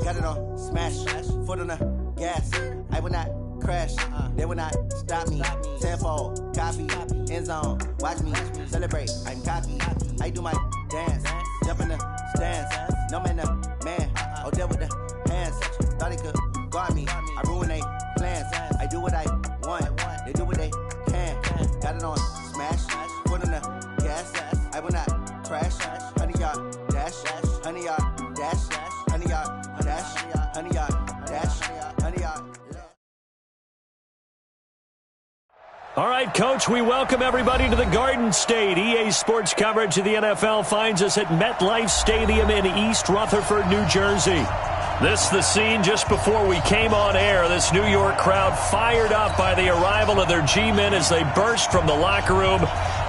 Got it on smash, foot on the gas. I will not crash, they will not stop me. Tenfold, copy, end zone, watch me celebrate. I'm cocky, I do my dance, jump in the stands. No man, man, oh there with the hands. Thought he could guard me, I ruin they plans. I do what I want, they do what they can. Got it on smash, foot on the gas. I will not crash, 100-yard dash, 100-yard dash, 100-yard dash, 100-yard dash, 100-yard. All right, Coach, we welcome everybody to the Garden State. EA Sports coverage of the NFL finds us at MetLife Stadium in East Rutherford, New Jersey. This the scene just before we came on air. This New York crowd fired up by the arrival of their G-men as they burst from the locker room.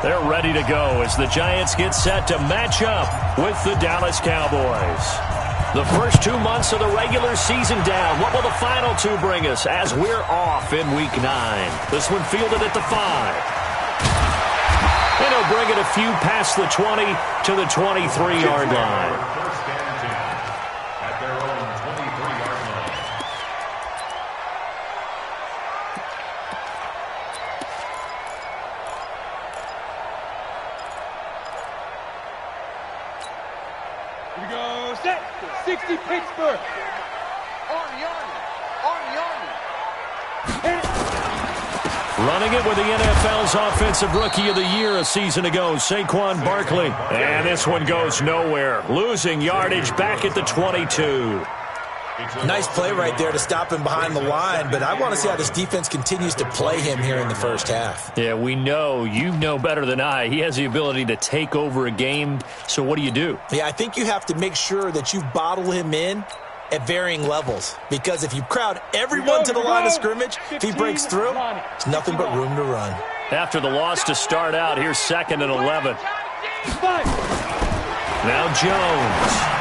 They're ready to go as the Giants get set to match up with the Dallas Cowboys. The first 2 months of the regular season down. What will the final two bring us as we're off in Week 9? This one fielded at the 5. And he'll bring it a few past the 20 to the 23-yard line. Here we go, set, 60 Pittsburgh. Running it with the NFL's Offensive Rookie of the Year a season ago, Saquon Barkley. And this one goes nowhere. Losing yardage back at the 22. Nice play right there to stop him behind the line, but I want to see how this defense continues to play him here in the first half. Yeah, we know. You know better than I. He has the ability to take over a game, so what do? Yeah, I think you have to make sure that you bottle him in at varying levels, because if you crowd everyone to the line of scrimmage, if he breaks through, there's nothing but room to run. After the loss to start out, here's 2nd and 11. Now Jones.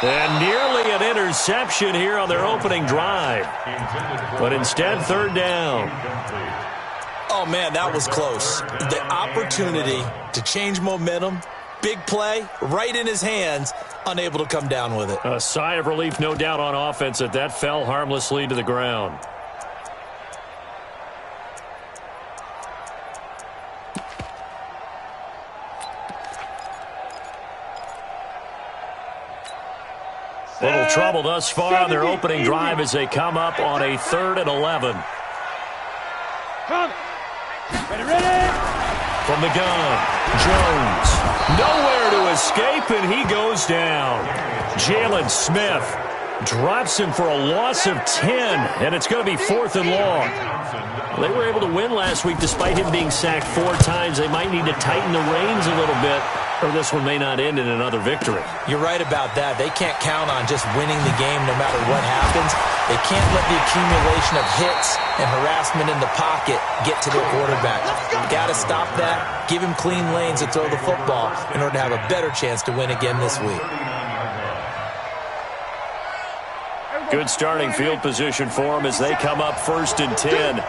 And nearly an interception here on their opening drive. But instead, 3rd down. Oh, man, that was close. The opportunity to change momentum, big play, right in his hands, unable to come down with it. A sigh of relief, no doubt, on offense that fell harmlessly to the ground. Little trouble thus far on their opening drive as they come up on a 3rd and 11. Ready. From the gun, Jones. Nowhere to escape, and he goes down. Jalen Smith drops him for a loss of 10, and it's going to be 4th and long. They were able to win last week despite him being sacked 4 times. They might need to tighten the reins a little bit, or this one may not end in another victory. You're right about that. They can't count on just winning the game no matter what happens. They can't let the accumulation of hits and harassment in the pocket get to their quarterback. Got to stop that, give him clean lanes to throw the football in order to have a better chance to win again this week. Good starting field position for them as they come up 1st and 10.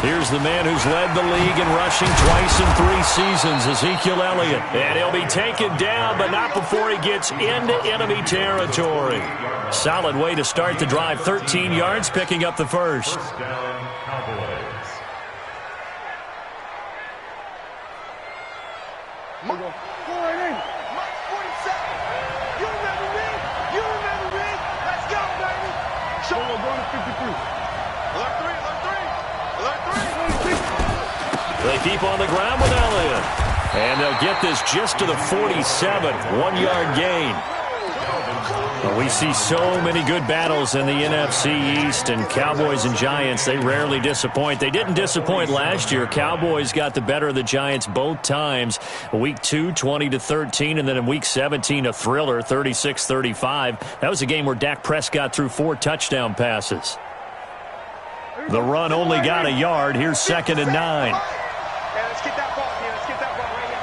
Here's the man who's led the league in rushing twice in 3 seasons, Ezekiel Elliott. And he'll be taken down, but not before he gets into enemy territory. Solid way to start the drive. 13 yards, picking up the first. They keep on the ground with Elliott. And they'll get this just to the 47. 1-yard gain. Well, we see so many good battles in the NFC East, and Cowboys and Giants, they rarely disappoint. They didn't disappoint last year. Cowboys got the better of the Giants both times. Week 2, 20-13, and then in Week 17, a thriller, 36-35. That was a game where Dak Prescott threw 4 touchdown passes. The run only got a yard. Here's 2nd and 9. Let's get that ball here. Let's get that ball right here.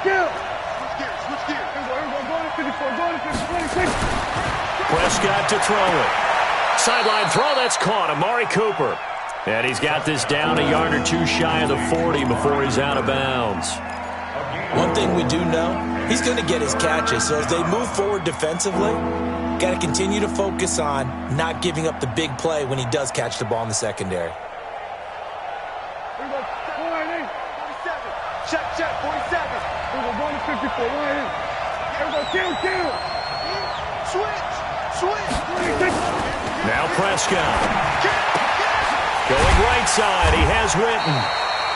Kill. Switch gears. Go to 54. Go to 56. Prescott to throw it. sideline throw, that's caught. Amari Cooper. And he's got this down a yard or two shy of the 40 before he's out of bounds. One thing we do know, he's going to get his catches. So as they move forward defensively, got to continue to focus on not giving up the big play when he does catch the ball in the secondary. Check, 47. We're going to 54. Everybody, Switch. Now Prescott. Going right side. He has Witten.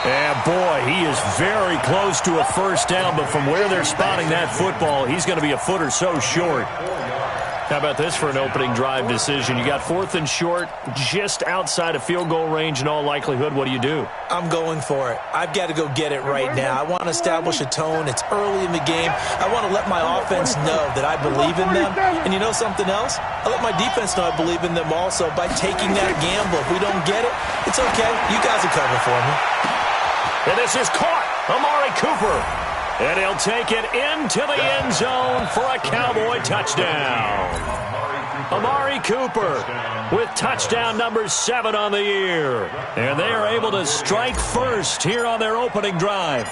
And, boy, he is very close to a first down, but from where they're spotting that football, he's going to be a foot or so short. How about this for an opening drive decision? You got 4th and short, just outside of field goal range in all likelihood. What do you do? I'm going for it. I've got to go get it right now. I want to establish a tone. It's early in the game. I want to let my offense know that I believe in them. And you know something else? I let my defense know I believe in them also by taking that gamble. If we don't get it, it's okay. You guys will cover for me. And this is caught. Amari Cooper. And he'll take it into the end zone for a Cowboy touchdown. Amari Cooper with touchdown number 7 on the year. And they are able to strike first here on their opening drive.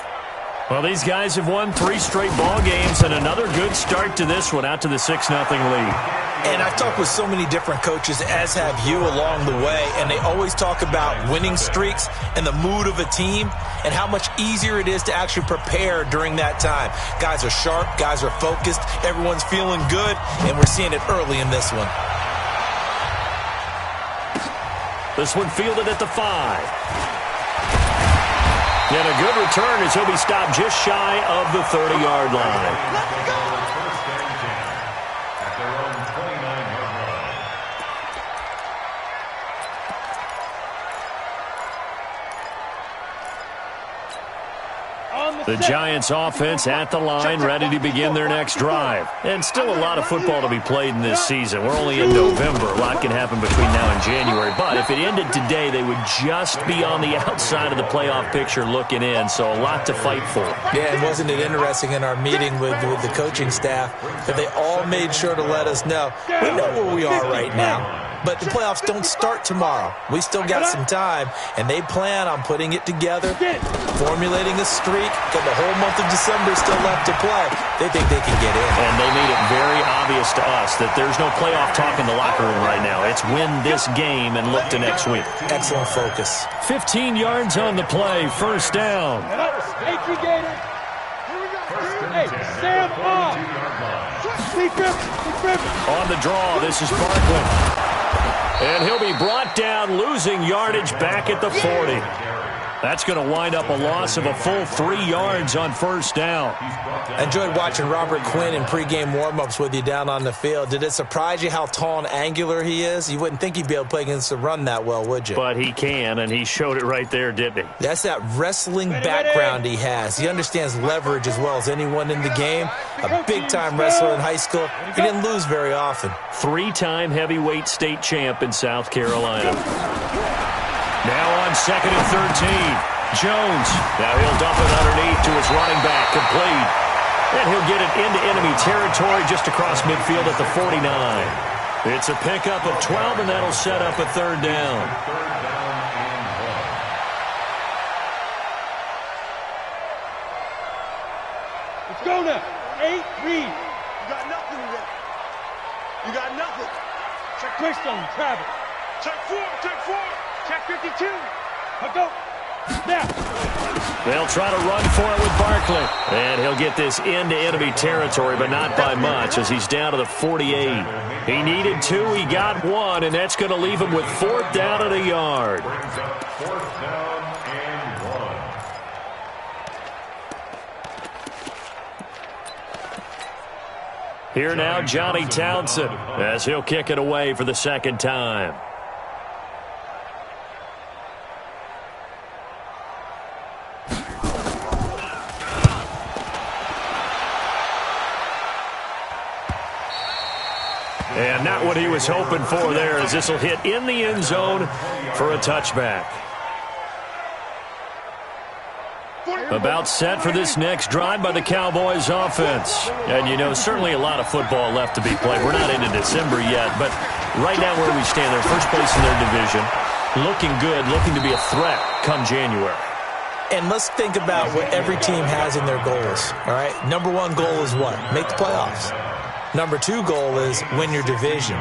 Well, these guys have won 3 straight ball games and another good start to this one out to the 6-0 lead. And I've talked with so many different coaches, as have you, along the way, and they always talk about winning streaks and the mood of a team and how much easier it is to actually prepare during that time. Guys are sharp, guys are focused, everyone's feeling good, and we're seeing it early in this one. This one fielded at the 5. And a good return as he'll be stopped just shy of the 30-yard line. The Giants offense at the line, ready to begin their next drive. And still a lot of football to be played in this season. We're only in November. A lot can happen between now and January. But if it ended today, they would just be on the outside of the playoff picture looking in. So a lot to fight for. Yeah, and wasn't it interesting in our meeting with the coaching staff that they all made sure to let us know, we know where we are right now. But the playoffs don't start tomorrow. We still got some time, and they plan on putting it together, formulating a streak, got the whole month of December still left to play. They think they can get in. And they made it very obvious to us that there's no playoff talk in the locker room right now. It's win this game and look to next week. Excellent focus. 15 yards on the play, first down. Hey, Sam off. On the draw, this is Barkley. And he'll be brought down, losing yardage back at the 40. That's going to wind up a loss of a full 3 yards on first down. I enjoyed watching Robert Quinn in pregame warm-ups with you down on the field. Did it surprise you how tall and angular he is? You wouldn't think he'd be able to play against the run that well, would you? But he can, and he showed it right there, didn't he? That's that wrestling background he has. He understands leverage as well as anyone in the game. A big-time wrestler in high school. He didn't lose very often. 3-time heavyweight state champ in South Carolina. Now on 2nd and 13. Jones. Now he'll dump it underneath to his running back. Complete. And he'll get it into enemy territory just across midfield at the 49. It's a pickup of 12, and that'll set up a 3rd down. Let's go now. 8, read. You got nothing today. You got nothing. Check Christian, Travis. Check 4, check 4. Check 52. Let's go. Now. They'll try to run for it with Barkley. And he'll get this into enemy territory, but not by much as he's down to the 48. He needed 2, he got 1, and that's going to leave him with 4th down and a yard. Fourth down and 1. Here now, Johnny Townsend, as he'll kick it away for the 2nd time. And not what he was hoping for there, as this will hit in the end zone for a touchback. Hey, About set for this next drive by the Cowboys offense. And, you know, certainly a lot of football left to be played. We're not into December yet, but right now where we stand, they're first place in their division. Looking good, looking to be a threat come January. And let's think about what every team has in their goals, all right? Number one goal is what? Make the playoffs. Number two goal is win your division.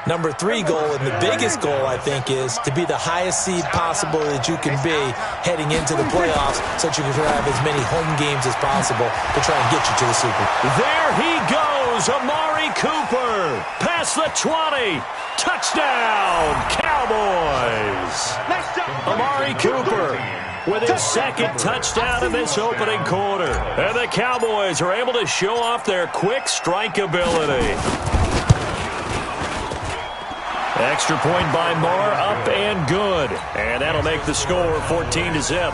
Number three goal, and the biggest goal, I think, is to be the highest seed possible that you can be heading into the playoffs so that you can have as many home games as possible to try and get you to the Super Bowl. There he goes, Amari Cooper. Past the 20. Touchdown, Cowboys. Amari Cooper with his second touchdown in this opening quarter. And the Cowboys are able to show off their quick strike ability. Extra point by Moore, up and good. And that'll make the score 14-0.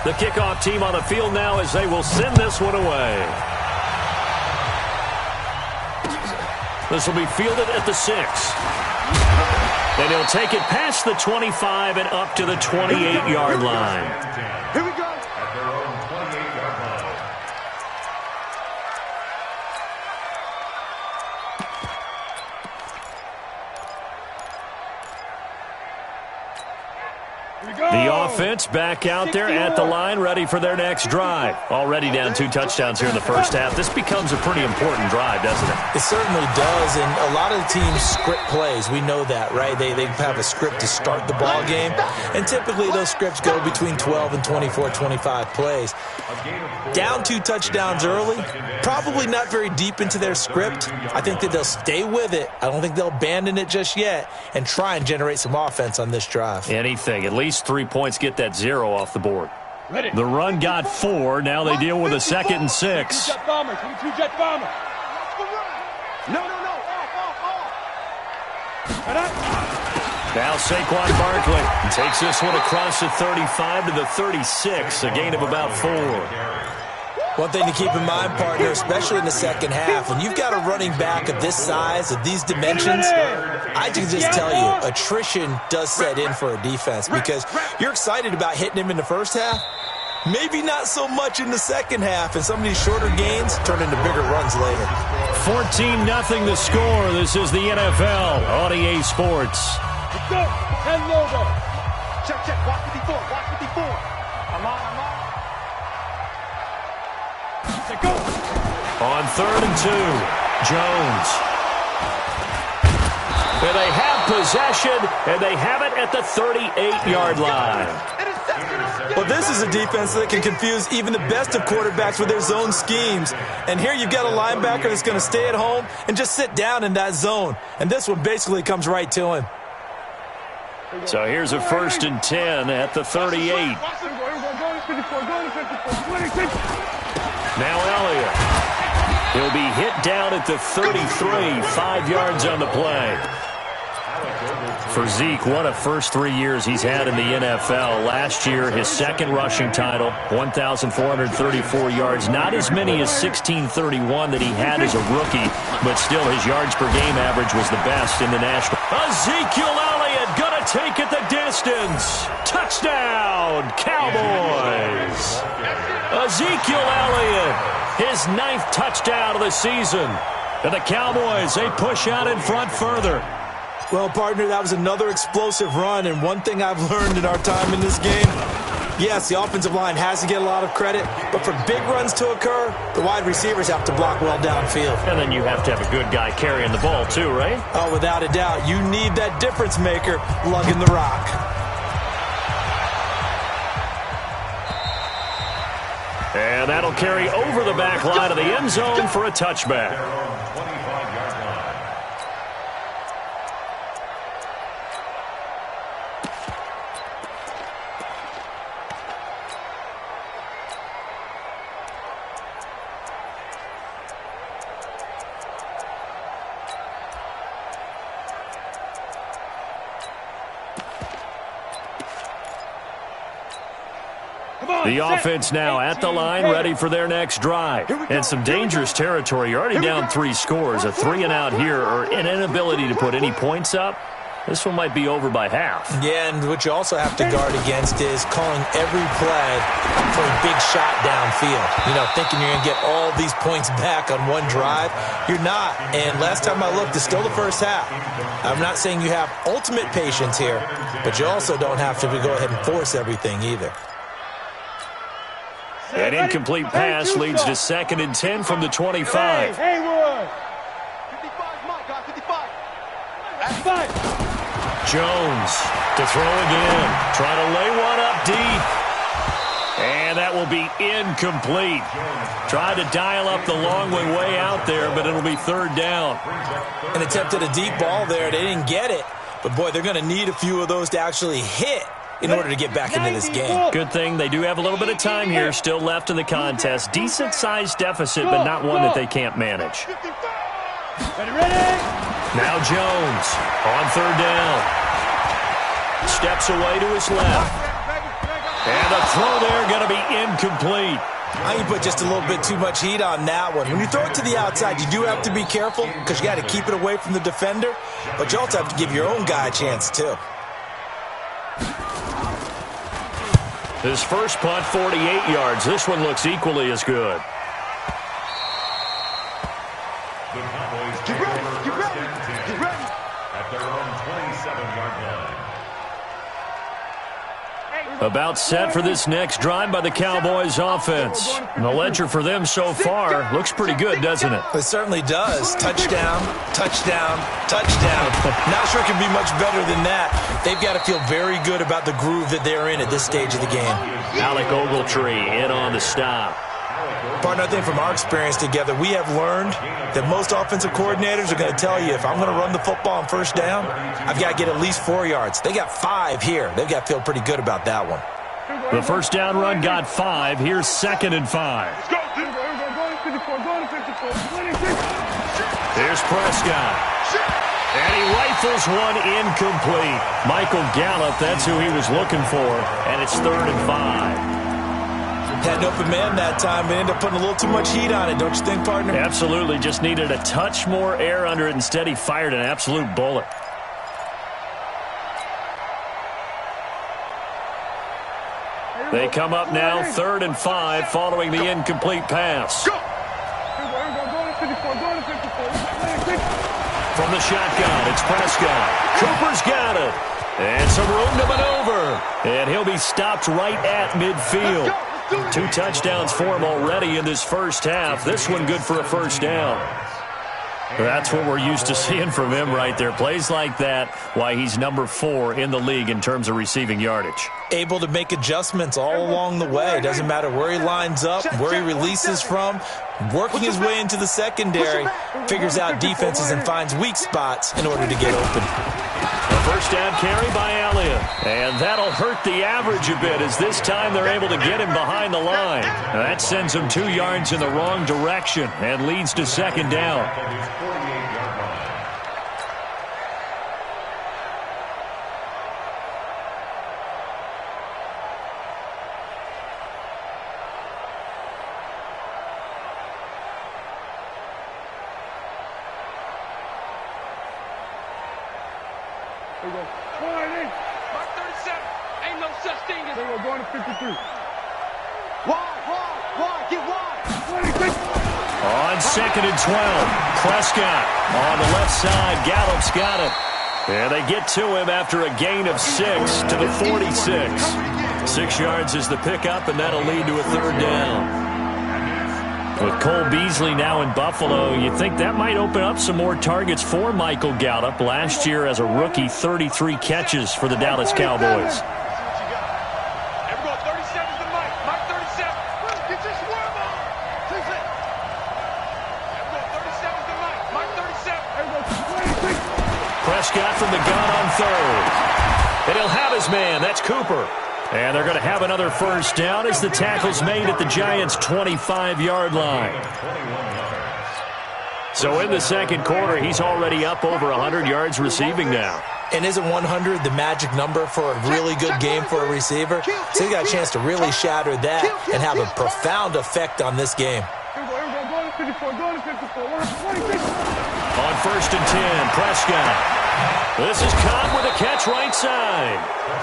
The kickoff team on the field now as they will send this one away. This will be fielded at the 6. And he'll take it past the 25 and up to the 28-yard line. Here we go. At their own 28-yard line. The offense back out there at the line, ready for their next drive. Already down 2 touchdowns here in the first half. This becomes a pretty important drive, doesn't it? It certainly does, and a lot of the teams script plays. We know that, right? They have a script to start the ball game, and typically those scripts go between 12 and 24, 25 plays. Down 2 touchdowns early, probably not very deep into their script. I think that they'll stay with it. I don't think they'll abandon it just yet and try and generate some offense on this drive. Anything. At least 3 points, get that 0 off the board. The run got 4. Now they deal with a 2nd and 6. Jet bomber. 22 jet bomber. No. Now Saquon Barkley takes this one across the 35 to the 36, a gain of about 4. One thing to keep in mind, partner, especially in the second half, when you've got a running back of this size, of these dimensions, I can just tell you, attrition does set in for a defense because you're excited about hitting him in the first half, maybe not so much in the second half, and some of these shorter gains turn into bigger runs later. 14-0 the score. This is the NFL on EA Sports. Let's go. 10 logo. Check. Watch 54. I'm on. Go. On 3rd and 2, Jones. And they have possession, and they have it at the 38-yard line. Well, this is a defense that can confuse even the best of quarterbacks with their zone schemes. And here you've got a linebacker that's going to stay at home and just sit down in that zone. And this one basically comes right to him. So here's a 1st and 10 at the 38. Now Elliott. He'll be hit down at the 33, 5 yards on the play. For Zeke, what a first 3 years he's had in the NFL. Last year, his 2nd rushing title, 1,434 yards. Not as many as 1,631 that he had as a rookie, but still his yards per game average was the best in the national. Ezekiel Elliott gonna take it the distance. Touchdown, Cowboys. Ezekiel Elliott, his 9th touchdown of the season. And the Cowboys, they push out in front further. Well, partner, that was another explosive run, and one thing I've learned in our time in this game, yes, the offensive line has to get a lot of credit, but for big runs to occur, the wide receivers have to block well downfield. And then you have to have a good guy carrying the ball too, right? Oh, without a doubt. You need that difference maker lugging the rock. And that'll carry over the back line of the end zone for a touchback. The offense now at the line, ready for their next drive. And some dangerous territory. You're already down 3 scores. A 3-and-out here or an inability to put any points up This one might be over by half. Yeah, and what you also have to guard against is calling every play for a big shot downfield. You know, thinking you're going to get all these points back on one drive. You're not. And last time I looked, it's still the first half. I'm not saying you have ultimate patience here, but you also don't have to go ahead and force everything either. An incomplete pass leads to 2nd and 10 from the 25. Hey, Roy. 55, Mike, 55. That's fine. Jones to throw again. Trying to lay one up deep. And that will be incomplete. Tried to dial up the long way out there, but it'll be 3rd down. An attempt at a deep ball there. They didn't get it. But, boy, they're going to need a few of those to actually hit in order to get back into this game. Good thing they do have a little bit of time here still left in the contest. Decent-sized deficit, but not one that they can't manage. Ready? Now Jones on 3rd down. Steps away to his left. And the throw there going to be incomplete. I think you put just a little bit too much heat on that one. When you throw it to the outside, you do have to be careful because you got to keep it away from the defender, but you also have to give your own guy a chance too. His first punt, 48 yards. This one looks equally as good. The Cowboys take over first and 10 at their own 27-yard line. About set for this next drive by the Cowboys offense. And the ledger for them so far looks pretty good, doesn't it? It certainly does. Touchdown, touchdown, touchdown. Not sure it can be much better than that. They've got to feel very good about the groove that they're in at this stage of the game. Alec Ogletree in on the stop. Partner, I think from our experience together, we have learned that most offensive coordinators are going to tell you, if I'm going to run the football on 1st down, I've got to get at least 4 yards. They got 5 here. They've got to feel pretty good about that one. The 1st down run got 5. Here's 2nd and 5. Here's Prescott. And he rifles one incomplete. Michael Gallup, that's who he was looking for. And it's 3rd and 5. Had an open man that time, but ended up putting a little too much heat on it, don't you think, partner? Absolutely. Just needed a touch more air under it. Instead, he fired an absolute bullet. They come up now, 3rd and 5, following the incomplete pass. From the shotgun, it's Prescott. Cooper's got it. And some room to maneuver. And he'll be stopped right at midfield. 2 touchdowns for him already in this first half. This one good for a 1st down. That's what we're used to seeing from him right there. Plays like that, why he's number 4 in the league in terms of receiving yardage. Able to make adjustments all along the way. Doesn't matter where he lines up, where he releases from, working his way into the secondary, figures out defenses and finds weak spots in order to get open. A 1st down carry by Elliott. And that'll hurt the average a bit as this time they're able to get him behind the line. Now that sends him 2 yards in the wrong direction and leads to 2nd down. Mark 37. Ain't no such thing as... We're going to 53. Wide, get wide. On 2nd and 12, Prescott on the left side. Gallup's got it. And they get to him after a gain of 6 to the 46. 6 yards is the pickup, and that'll lead to a 3rd down. With Cole Beasley now in Buffalo, you think that might open up some more targets for Michael Gallup. Last year as a rookie, 33 catches for the Dallas Cowboys. Prescott from the gun on 3rd. And he'll have his man. That's Cooper. And they're going to have another 1st down as the tackle's made at the Giants' 25-yard line. So in the 2nd quarter, he's already up over 100 yards receiving now. And isn't 100 the magic number for a really good game for a receiver? So he got a chance to really shatter that and have a profound effect on this game. On 1st and 10, Prescott This is Cobb with a catch right side.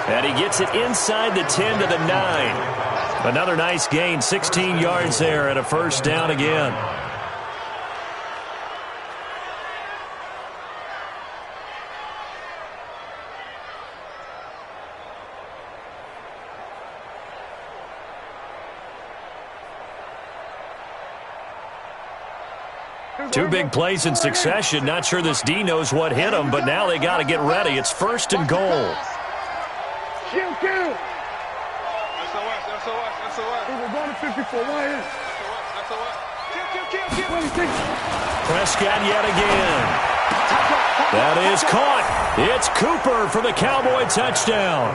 And he gets it inside the 10 to the 9. Another nice gain, 16 yards there and a first down again. Two big plays in succession. Not sure this D knows what hit him, but now they got to get ready. It's first and goal. Kill. We're going to 54. Why is? Kill. Prescott yet again. That is caught. It's Cooper for the Cowboy touchdown.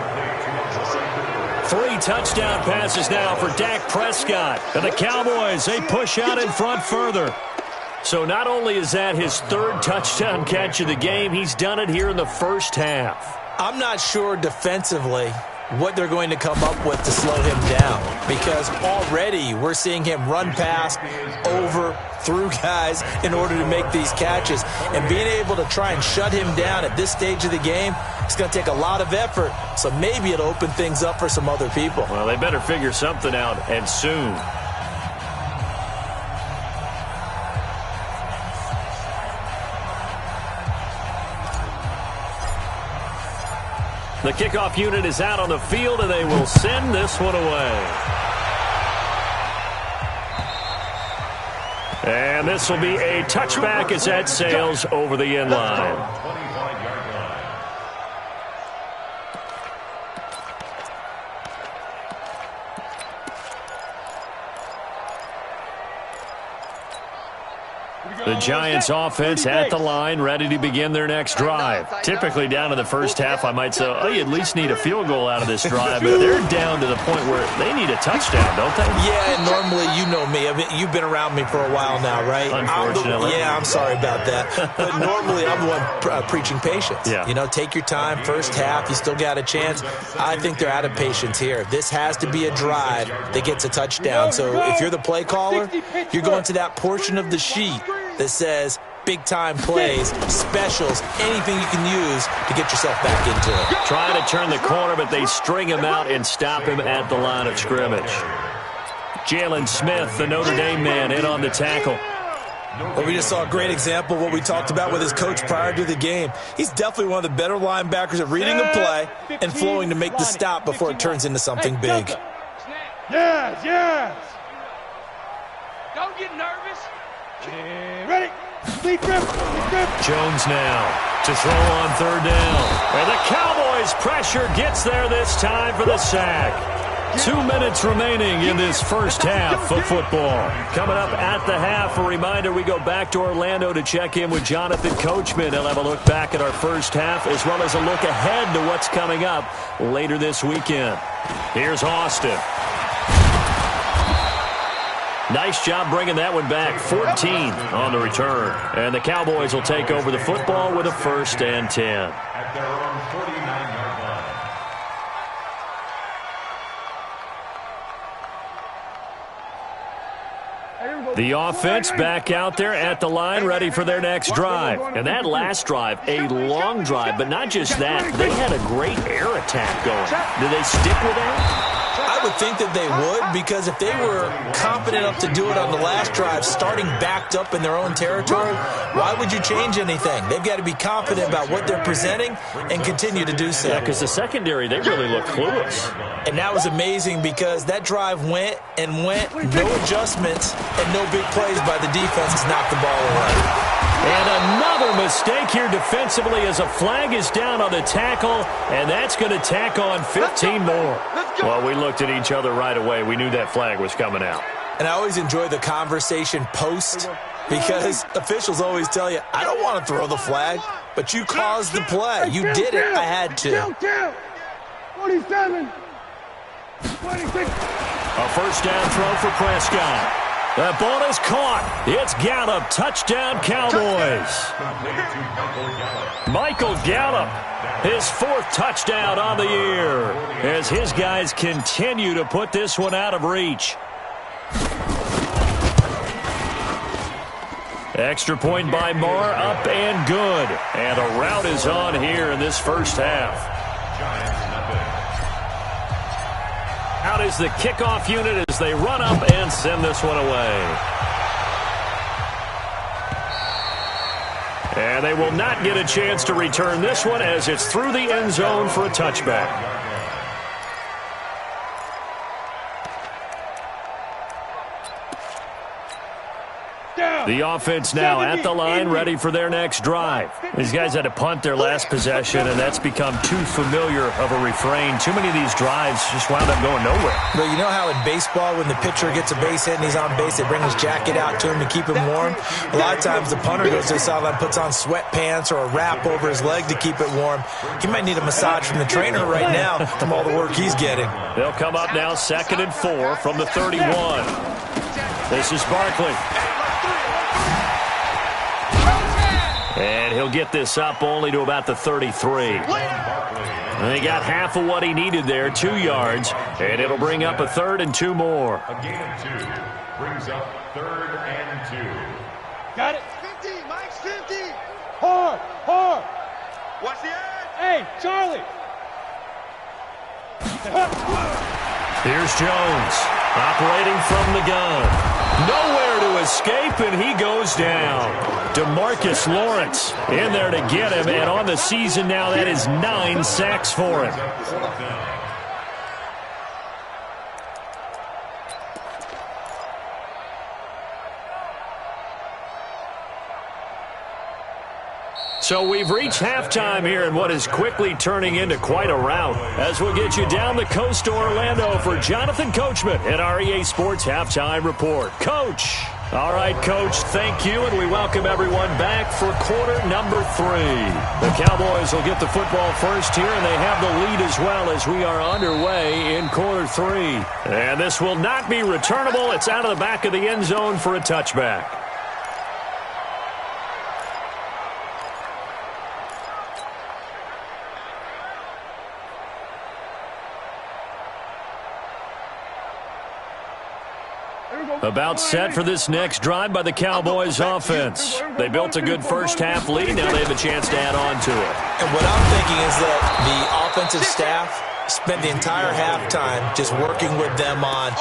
3 touchdown passes now for Dak Prescott. And the Cowboys, they push out in front further. So not only is that his 3rd touchdown catch of the game, he's done it here in the first half. I'm not sure defensively what they're going to come up with to slow him down, because already we're seeing him run past, over, through guys in order to make these catches. And being able to try and shut him down at this stage of the game, it's going to take a lot of effort. So maybe it'll open things up for some other people. Well, they better figure something out, and soon. The kickoff unit is out on the field, and they will send this one away. And this will be a touchback as that sails over the end line. The Giants offense at the line, ready to begin their next drive. Typically down in the first half, I might say, oh, you at least need a field goal out of this drive, but they're down to the point where they need a touchdown, don't they? Yeah, and normally, you know me. I mean, you've been around me for a while now, right? Unfortunately. I'm sorry about that. But normally, I'm the one preaching patience. Yeah. You know, take your time, first half, you still got a chance. I think they're out of patience here. This has to be a drive that gets a touchdown. So if you're the play caller, you're going to that portion of the sheet that says big-time plays, specials, anything you can use to get yourself back into it. Trying to turn the corner, but they string him out and stop him at the line of scrimmage. Jalen Smith, the Notre Dame man, in on the tackle. Well, we just saw a great example of what we talked about with his coach prior to the game. He's definitely one of the better linebackers at reading a play and flowing to make the stop before it turns into something big. Yes. Don't get nervous. Ready? Jones now to throw on 3rd down. And the Cowboys pressure gets there this time for the sack. 2 minutes remaining in this first half of football. Coming up at the half, a reminder, we go back to Orlando to check in with Jonathan Coachman. He'll have a look back at our first half as well as a look ahead to what's coming up later this weekend. Here's Austin. Nice job bringing that one back. 14 on the return. And the Cowboys will take over the football with a 1st and 10. At their own 49-yard line. The offense back out there at the line, ready for their next drive. And that last drive, a long drive, but not just that. They had a great air attack going. Do they stick with that? I would think that they would, because if they were confident enough to do it on the last drive, starting backed up in their own territory, why would you change anything? They've got to be confident about what they're presenting and continue to do so. Yeah, because the secondary, they really look clueless. And that was amazing because that drive went, no adjustments, and no big plays by the defense to knock the ball away. And another mistake here defensively as a flag is down on the tackle, and that's going to tack on 15 more. Well, we looked at each other right away. We knew that flag was coming out. And I always enjoy the conversation post, because officials always tell you, I don't want to throw the flag, but you caused the play. You did it. I had to. 47. 26. A first down throw for Prescott. That ball is caught. It's Gallup. Touchdown, Cowboys. Michael Gallup, his 4th touchdown on the year, as his guys continue to put this one out of reach. Extra point by Marr, up and good. And a rout is on here in this first half. Out is the kickoff unit as they run up and send this one away. And they will not get a chance to return this one as it's through the end zone for a touchback. The offense now at the line, ready for their next drive. These guys had to punt their last possession, and that's become too familiar of a refrain. Too many of these drives just wound up going nowhere. But you know how in baseball, when the pitcher gets a base hit and he's on base, they bring his jacket out to him to keep him warm? A lot of times the punter goes to the sideline, puts on sweatpants or a wrap over his leg to keep it warm. He might need a massage from the trainer right now from all the work he's getting. They'll come up now 2nd and 4 from the 31. This is Barkley. And he'll get this up only to about the 33. And he got half of what he needed there, 2 yards. And it'll bring up a 3rd and 2 more. A gain of 2 brings up 3rd and 2. Got it. 50, Mike's 50. Hard. Watch the edge. Hey, Charlie. Here's Jones, operating from the gun. Nowhere to escape, and he goes down. DeMarcus Lawrence in there to get him, and on the season now, that is 9 sacks for him. So we've reached halftime here in what is quickly turning into quite a rout. As we'll get you down the coast to Orlando for Jonathan Coachman at our EA Sports Halftime Report. Coach. All right, Coach, thank you, and we welcome everyone back for quarter number 3. The Cowboys will get the football first here, and they have the lead as well as we are underway in quarter 3. And this will not be returnable. It's out of the back of the end zone for a touchback. About set for this next drive by the Cowboys offense. They built a good first half lead. Now they have a chance to add on to it. And what I'm thinking is that the offensive staff spent the entire halftime just working with them on,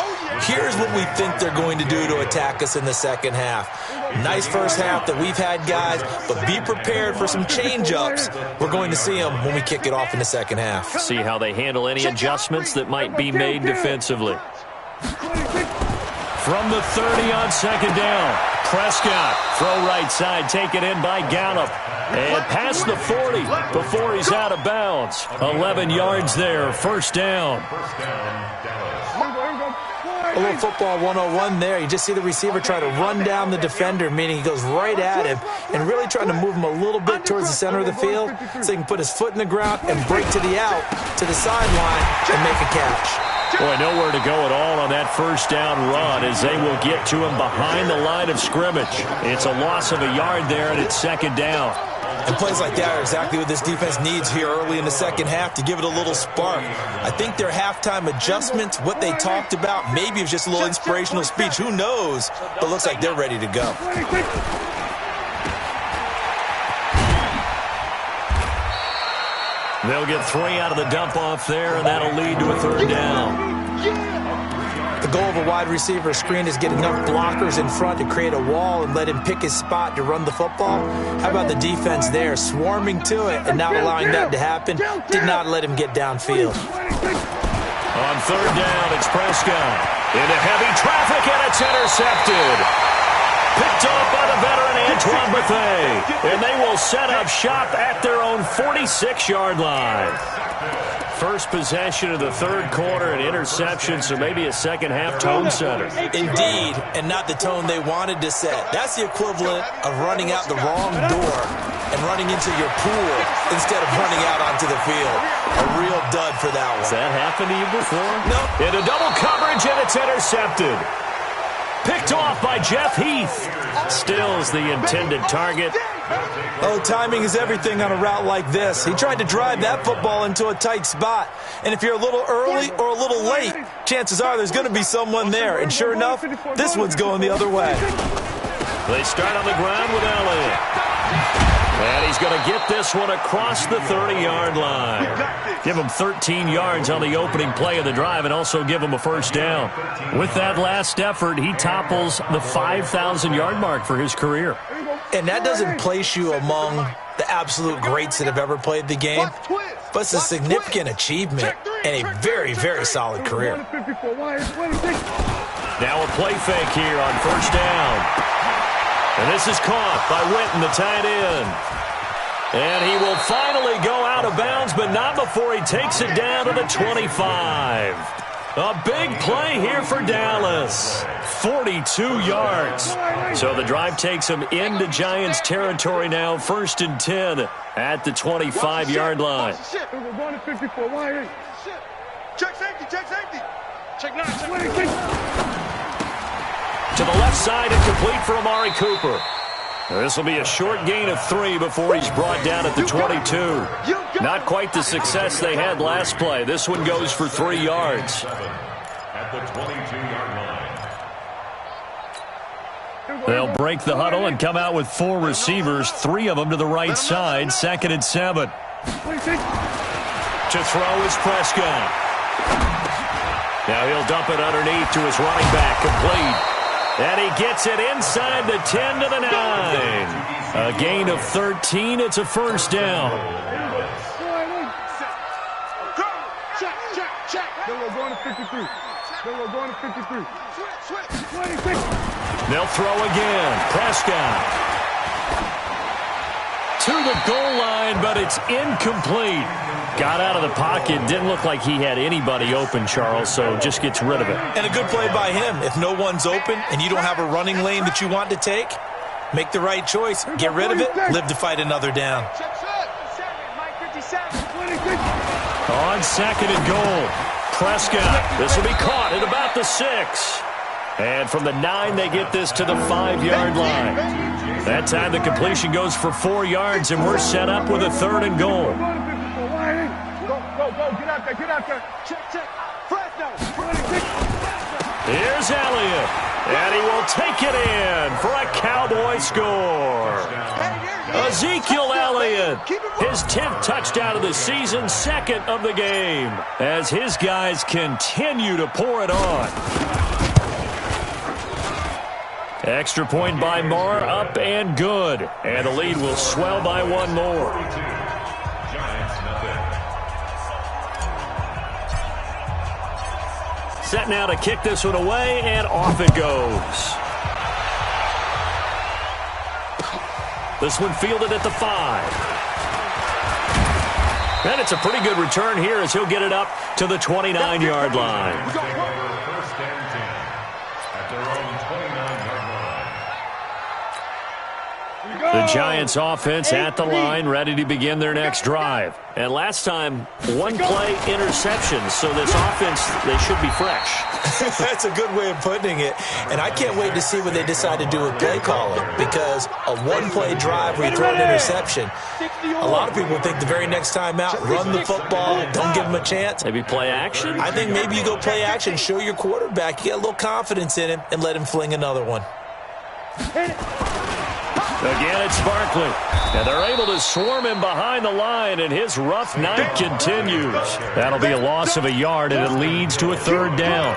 here's what we think they're going to do to attack us in the second half. Nice first half that we've had, guys, but be prepared for some change-ups. We're going to see them when we kick it off in the second half. See how they handle any adjustments that might be made defensively. From the 30 on second down, Prescott, throw right side, taken in by Gallup. And past the 40 before he's out of bounds. 11 yards there, first down. A little football 101 there. You just see the receiver try to run down the defender, meaning he goes right at him and really trying to move him a little bit towards the center of the field so he can put his foot in the ground and break to the out, to the sideline, and make a catch. Boy, nowhere to go at all on that first down run as they will get to him behind the line of scrimmage. It's a loss of a yard there, and it's second down. And plays like that are exactly what this defense needs here early in the second half to give it a little spark. I think their halftime adjustments, what they talked about, maybe it was just a little inspirational speech. Who knows? But it looks like they're ready to go. They'll get 3 out of the dump-off there, and that'll lead to a third down. The goal of a wide receiver screen is get enough blockers in front to create a wall and let him pick his spot to run the football. How about the defense there, swarming to it and not allowing that to happen? Did not let him get downfield. On third down, it's Prescott. Into heavy traffic, and it's intercepted. Picked off by the veteran Antoine Bethea. And they will set up shop at their own 46-yard line. First possession of the third quarter, an interception, so maybe a second-half tone setter. Indeed, and not the tone they wanted to set. That's the equivalent of running out the wrong door and running into your pool instead of running out onto the field. A real dud for that one. Has that happened to you before? No. Into double coverage, and it's intercepted. Picked off by Jeff Heath. Stills the intended target. Oh, timing is everything on a route like this. He tried to drive that football into a tight spot. And if you're a little early or a little late, chances are there's going to be someone there. And sure enough, this one's going the other way. They start on the ground with Elliott. And he's going to get this one across the 30-yard line. Give him 13 yards on the opening play of the drive and also give him a first down. With that last effort, he topples the 5,000-yard mark for his career. And that doesn't place you among the absolute greats that have ever played the game, but it's a significant achievement and a very, very solid career. Now a play fake here on first down. And this is caught by Witten, the tight end. And he will finally go out of bounds, but not before he takes it down to the 25. A big play here for Dallas. 42 yards. So the drive takes him into Giants territory now. 1st and 10 at the 25-yard line. We're going to 54. Why? Check safety. Check safety. Check 9. To the left side and complete for Amari Cooper. This will be a short gain of 3 before he's brought down at the 22. Not quite the success they had last play. This one goes for 3 yards. At the 22-yard line. They'll break the huddle and come out with 4 receivers, 3 of them to the right side. 2nd and 7. To throw is Prescott. Now he'll dump it underneath to his running back, complete. And he gets it inside the 10 to the 9. A gain of 13. It's a first down. Check. Then we're going to 53. They'll throw again. Prescott. To the goal line, but it's incomplete. Got out of the pocket. Didn't look like he had anybody open, Charles, so just gets rid of it. And a good play by him. If no one's open and you don't have a running lane that you want to take, make the right choice. Get rid of it. Live to fight another down. On 2nd and goal. Prescott. This will be caught at about the 6. And from the 9, they get this to the 5-yard line. That time the completion goes for 4 yards, and we're set up with a 3rd and goal. Go, get out there. Check. Here's Elliott, and he will take it in for a Cowboy score. Ezekiel Elliott, his 10th touchdown of the season, 2nd of the game, as his guys continue to pour it on. Extra point by Marr, up and good. And the lead will swell by 1 more. Set now to kick this one away, and off it goes. This one fielded at the 5. And it's a pretty good return here as he'll get it up to the 29-yard line. First and 10 at their own 29-yard line. The Giants offense at the line, ready to begin their next drive. And last time, 1 play interception, so this offense, they should be fresh. That's a good way of putting it. And I can't wait to see what they decide to do with play calling, because a 1-play drive where you throw an interception, a lot of people think the very next time out, run the football, don't give them a chance. Maybe play action? I think maybe you go play action, show your quarterback, you get a little confidence in him, and let him fling another one. Again, it's Barkley. And they're able to swarm him behind the line, and his rough night continues. That'll be a loss of a yard, and it leads to a 3rd down.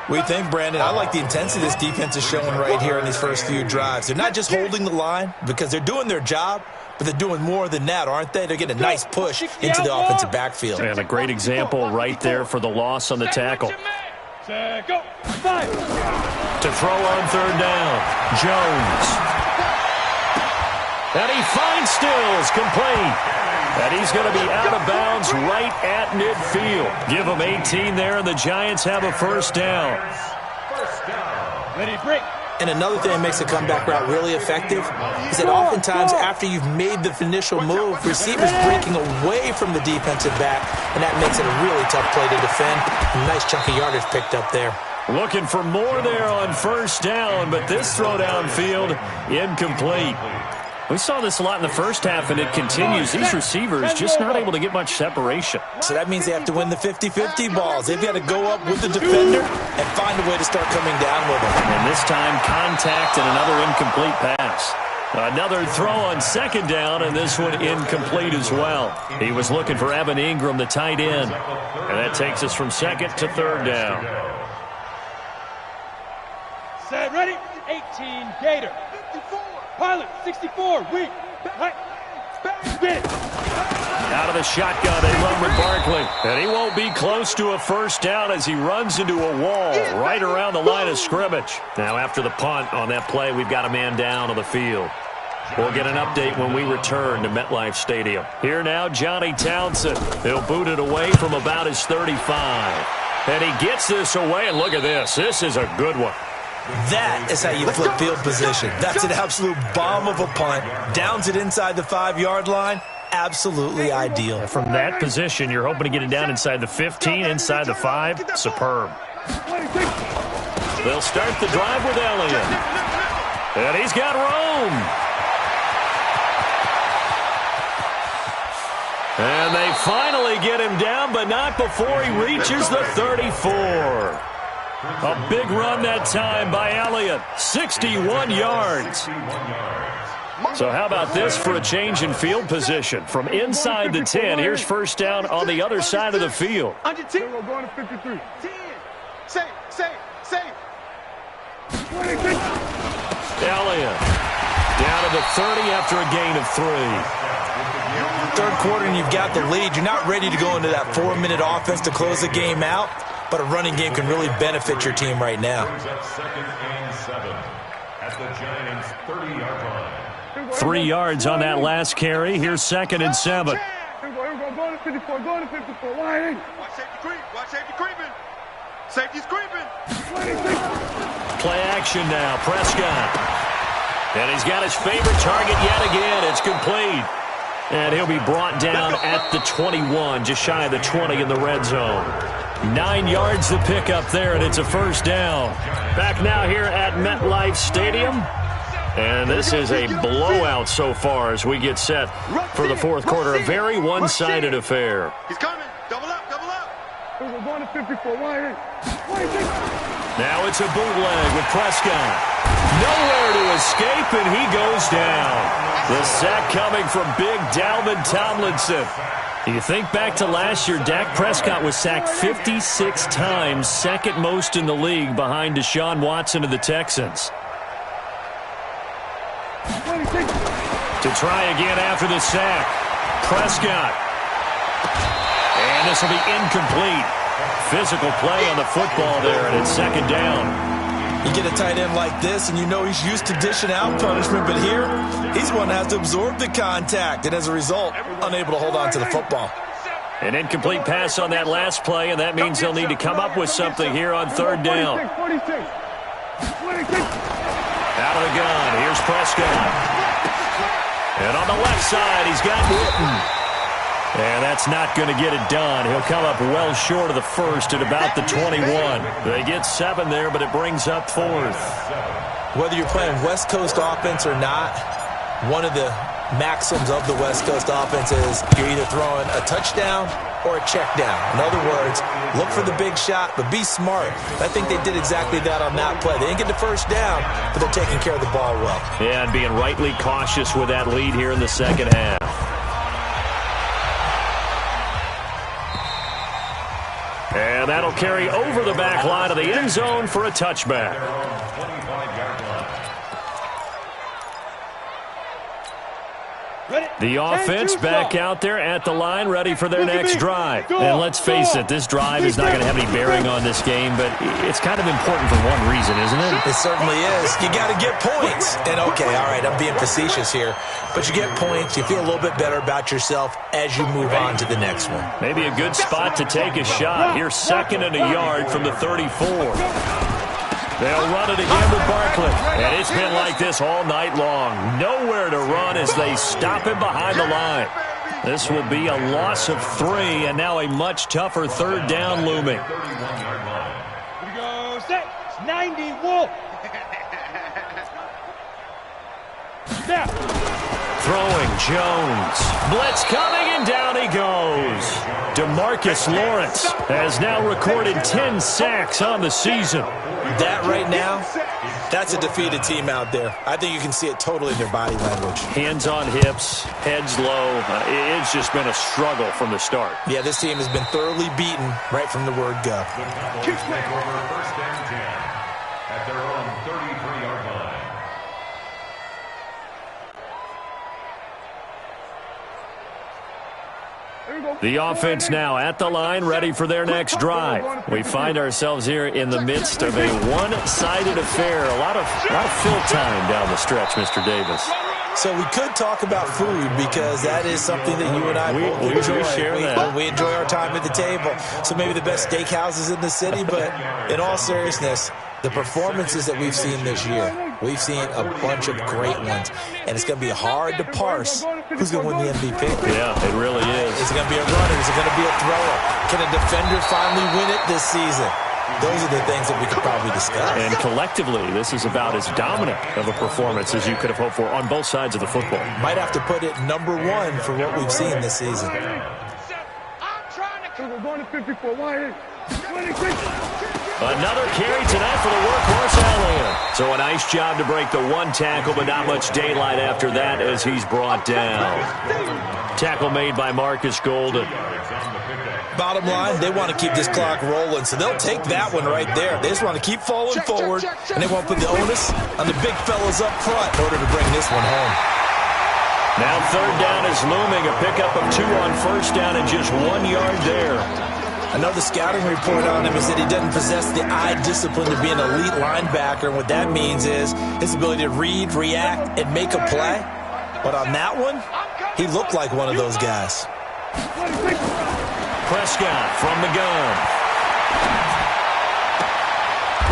What do you think, Brandon? I like the intensity this defense is showing right here in these first few drives. They're not just holding the line because they're doing their job, but they're doing more than that, aren't they? They're getting a nice push into the offensive backfield. And a great example right there for the loss on the tackle. Go. 5. To throw on 3rd down, Jones. And he finds Stills, complete. And he's going to be out of bounds right at midfield. Give him 18 there, and the Giants have a first down. Ready, break. And another thing that makes the comeback route really effective is that oftentimes after you've made the initial move, receivers breaking away from the defensive back, and that makes it a really tough play to defend. A nice chunk of yardage picked up there. Looking for more there on first down, but this throw downfield incomplete. We saw this a lot in the first half, and it continues. These receivers just not able to get much separation. So that means they have to win the 50-50 balls. They've got to go up with the defender and find a way to start coming down with them. And this time, contact and another incomplete pass. Another throw on second down, and this one incomplete as well. He was looking for Evan Ingram, the tight end. And that takes us from second to third down. Set, ready? 18, Gator. Pilot, 64, weak. Right. Spin. Out of the shotgun, they run with Barkley. And he won't be close to a first down as he runs into a wall right around the line of scrimmage. Now, after the punt on that play, we've got a man down on the field. We'll get an update when we return to MetLife Stadium. Here now, Johnny Townsend. He'll boot it away from about his 35. And he gets this away, and look at this. This is a good one. That is how you flip field position. That's an absolute bomb of a punt. Downs it inside the 5-yard line. Absolutely ideal. From that position, you're hoping to get it down inside the 15, inside the 5. Superb. They'll start the drive with Elliott. And he's got room. And they finally get him down, but not before he reaches the 34. A big run that time by Elliott. 61 yards. So how about this for a change in field position? From inside the 10, here's first down on the other side of the field. Under 10. We're going to 53. 10. Say. Elliott down to the 30 after a gain of 3. Third quarter and you've got the lead. You're not ready to go into that 4-minute offense to close the game out, but a running game can really benefit your team right now. Second and 7 at the Giants' 30-yard line. 3 yards on that last carry. Here's second and 7. Here we go. Going to 54. Going to 54. Wide. Watch safety creep. Watch safety creeping. Safety's creeping. Play action now. Prescott. And he's got his favorite target yet again. It's complete. And he'll be brought down at the 21, just shy of the 20 in the red zone. 9 yards to pick up there, and it's a first down. Back now here at MetLife Stadium. And this is a blowout so far as we get set for the fourth quarter. A very one-sided affair. He's coming. Double up. We're going to 54. Wide. Now it's a bootleg with Prescott. Nowhere to escape, and he goes down. The sack coming from big Dalvin Tomlinson. You think back to last year, Dak Prescott was sacked 56 times, second most in the league behind Deshaun Watson of the Texans. To try again after the sack. Prescott. And this will be incomplete. Physical play on the football there, and it's second down. You get a tight end like this, and you know he's used to dishing out punishment, but here, he's the one that has to absorb the contact, and as a result, unable to hold on to the football. An incomplete pass on that last play, and that means they'll need to come up with something here on third down. Out of the gun, here's Prescott. And on the left side, he's got Witten. And that's not going to get it done. He'll come up well short of the first at about the 21. They get 7 there, but it brings up fourth. Whether you're playing West Coast offense or not, one of the maxims of the West Coast offense is you're either throwing a touchdown or a check down. In other words, look for the big shot, but be smart. I think they did exactly that on that play. They didn't get the first down, but they're taking care of the ball well. Yeah, and being rightly cautious with that lead here in the second half. And that'll carry over the back line of the end zone for a touchback. The offense back out there at the line, ready for their next drive. And let's face it, this drive is not going to have any bearing on this game, but it's kind of important for one reason, isn't it? It certainly is. You got to get points. And okay, all right, I'm being facetious here, but you get points, you feel a little bit better about yourself as you move on to the next one. Maybe a good spot to take a shot. Here's second and a yard from the 34. They'll run it again with Barkley. And it's been like this all night long. Nowhere to run as they stop him behind the line. This will be a loss of 3, and now a much tougher third down looming. Here we go. Set. 90 Wolf. Snap. Throwing Jones. Blitz coming, and down he goes. DeMarcus Lawrence has now recorded 10 sacks on the season. That right now, that's a defeated team out there. I think you can see it totally in their body language. Hands on hips, heads low. It's just been a struggle from the start. Yeah, this team has been thoroughly beaten right from the word go. The Cowboys take over first and 10 at their own 33-yard line. The offense now at the line, ready for their next drive. We find ourselves here in the midst of a one-sided affair. A lot of fill time down the stretch, Mr. Davis. So we could talk about food because that is something that you and I both enjoy. We enjoy our time at the table. So maybe the best steakhouses in the city, but in all seriousness, the performances that we've seen this year, we've seen a bunch of great ones. And it's going to be hard to parse who's going to win the MVP. Yeah, it really is. Is it going to be a runner? Is it going to be a thrower? Can a defender finally win it this season? Those are the things that we could probably discuss. And collectively, this is about as dominant of a performance as you could have hoped for on both sides of the football. Might have to put it number one for what we've seen this season. Another carry tonight for the workhorse Elliott. So a nice job to break the one tackle, but not much daylight after that as he's brought down. Tackle made by Marcus Golden. Bottom line, they want to keep this clock rolling, so they'll take that one right there. They just want to keep falling forward, and they want to put the onus on the big fellas up front in order to bring this one home. Now third down is looming. A pickup of 2 on first down and just 1 yard there. Another scouting report on him is that he doesn't possess the eye discipline to be an elite linebacker, and what that means is his ability to read, react, and make a play. But on that one, he looked like one of those guys. Prescott from the gun.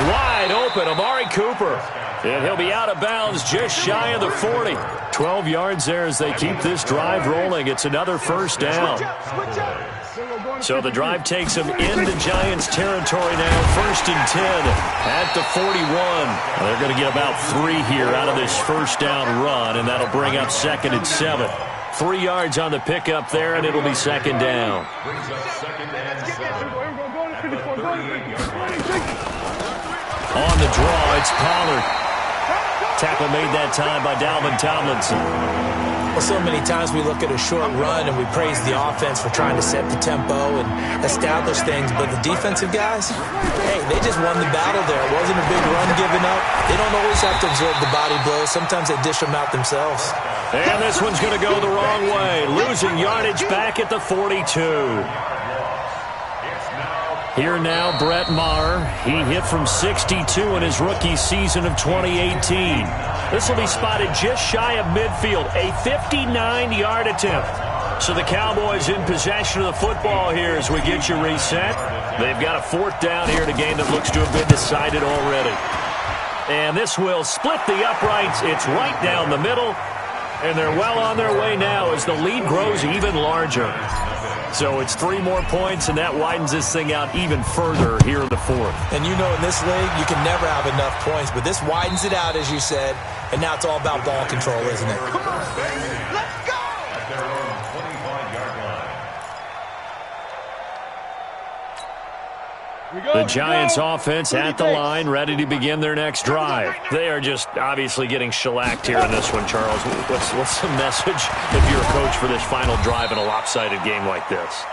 Wide open, Amari Cooper. And he'll be out of bounds just shy of the 40. 12 yards there as they keep this drive rolling. It's another first down. So the drive takes them into Giants territory now. First and 10 at the 41. They're going to get about 3 here out of this first down run, and that'll bring up second and 7. 3 yards on the pickup there, and it'll be second down. On the draw, it's Pollard. Tackle made that time by Dalvin Tomlinson. Well, so many times we look at a short run and we praise the offense for trying to set the tempo and establish things, but the defensive guys, hey, they just won the battle there. It wasn't a big run given up. They don't always have to absorb the body blows. Sometimes they dish them out themselves. And this one's going to go the wrong way. Losing yardage back at the 42. Here now, Brett Maher. He hit from 62 in his rookie season of 2018. This will be spotted just shy of midfield, a 59-yard attempt. So the Cowboys in possession of the football here as we get you reset. They've got a 4th down here in a game that looks to have been decided already. And this will split the uprights. It's right down the middle. And they're well on their way now as the lead grows even larger. So it's 3 more points, and that widens this thing out even further here in the 4th. And you know in this league, you can never have enough points, but this widens it out, as you said, and now it's all about ball control, isn't it? Come on, baby. Let's go! At their own 25-yard line. The Giants offense at the line, ready to begin their next drive. They are just obviously getting shellacked here in this one, Charles. What's the message if you're a coach for this final drive in a lopsided game like this?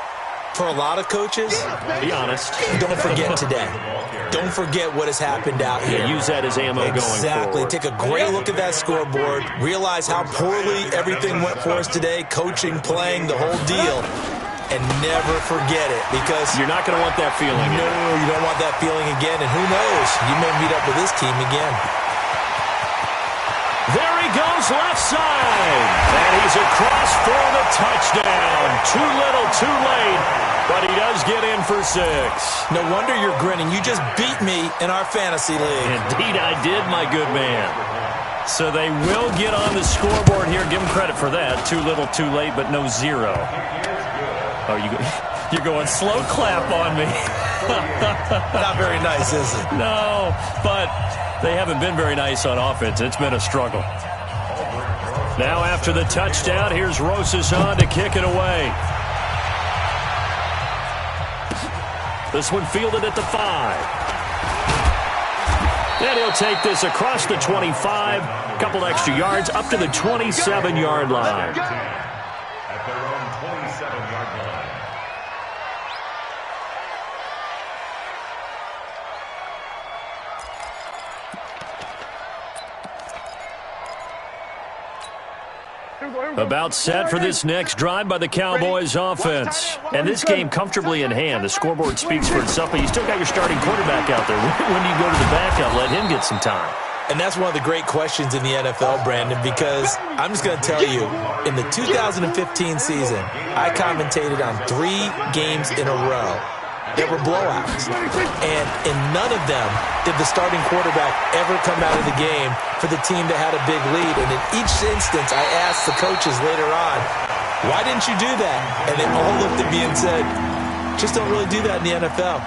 For a lot of coaches, be honest. Don't forget today. Don't forget what has happened out here. Yeah, use that as ammo going forward. Exactly. Take a great look at that scoreboard. Realize how poorly everything went for us today. Coaching, playing, the whole deal. And never forget it, because you're not going to want that feeling again. No, you don't want that feeling again, and who knows, you may meet up with this team again. There he goes, left side, and he's across for the touchdown. Too little, too late, but he does get in for 6. No wonder you're grinning. You just beat me in our fantasy league. Indeed I did, my good man. So they will get on the scoreboard here. Give them credit for that. Too little, too late, but no 0. Oh, you're going slow clap on me. Not very nice, is it? No, but they haven't been very nice on offense. It's been a struggle. Now after the touchdown, here's Rosas on to kick it away. This one fielded at the 5. And he'll take this across the 25, a couple extra yards, up to the 27-yard line. At their own 27-yard line. About set for this next drive by the Cowboys offense. And this game comfortably in hand. The scoreboard speaks for itself, but you still got your starting quarterback out there. When do you go to the backup? Let him get some time. And that's one of the great questions in the NFL, Brandon, because I'm just going to tell you, in the 2015 season, I commentated on 3 games in a row. There were blowouts. And in none of them did the starting quarterback ever come out of the game for the team that had a big lead. And in each instance, I asked the coaches later on, why didn't you do that? And they all looked at me and said, just don't really do that in the NFL.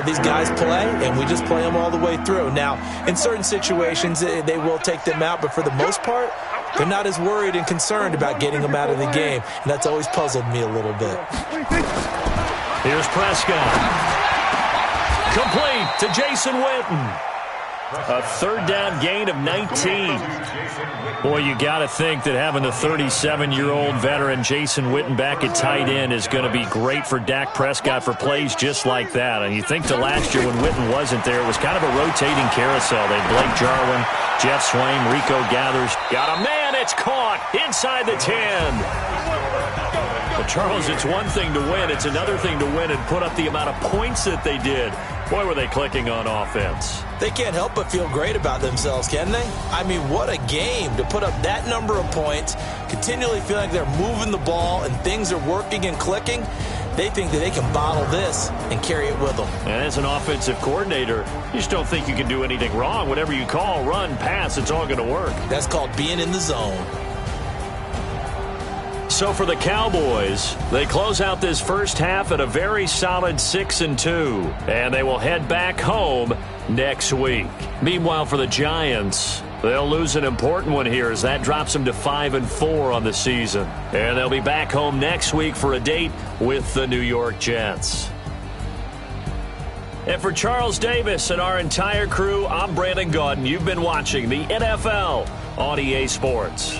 These guys play, and we just play them all the way through. Now, in certain situations, they will take them out, but for the most part, they're not as worried and concerned about getting them out of the game. And that's always puzzled me a little bit. Here's Prescott. Complete to Jason Witten. A third down gain of 19. Boy, you got to think that having the 37-year-old veteran Jason Witten back at tight end is going to be great for Dak Prescott for plays just like that. And you think to last year when Witten wasn't there, it was kind of a rotating carousel. They had Blake Jarwin, Jeff Swain, Rico Gathers. Got a man, it's caught inside the 10. Well, Charles, it's one thing to win. It's another thing to win and put up the amount of points that they did. Boy, were they clicking on offense. They can't help but feel great about themselves, can they? I mean, what a game to put up that number of points, continually feeling like they're moving the ball and things are working and clicking. They think that they can bottle this and carry it with them. And as an offensive coordinator, you just don't think you can do anything wrong. Whatever you call, run, pass, it's all going to work. That's called being in the zone. So for the Cowboys, they close out this first half at a very solid 6-2, and they will head back home next week. Meanwhile, for the Giants, they'll lose an important one here as that drops them to 5-4 on the season. And they'll be back home next week for a date with the New York Jets. And for Charles Davis and our entire crew, I'm Brandon Gaudin. You've been watching the NFL on EA Sports.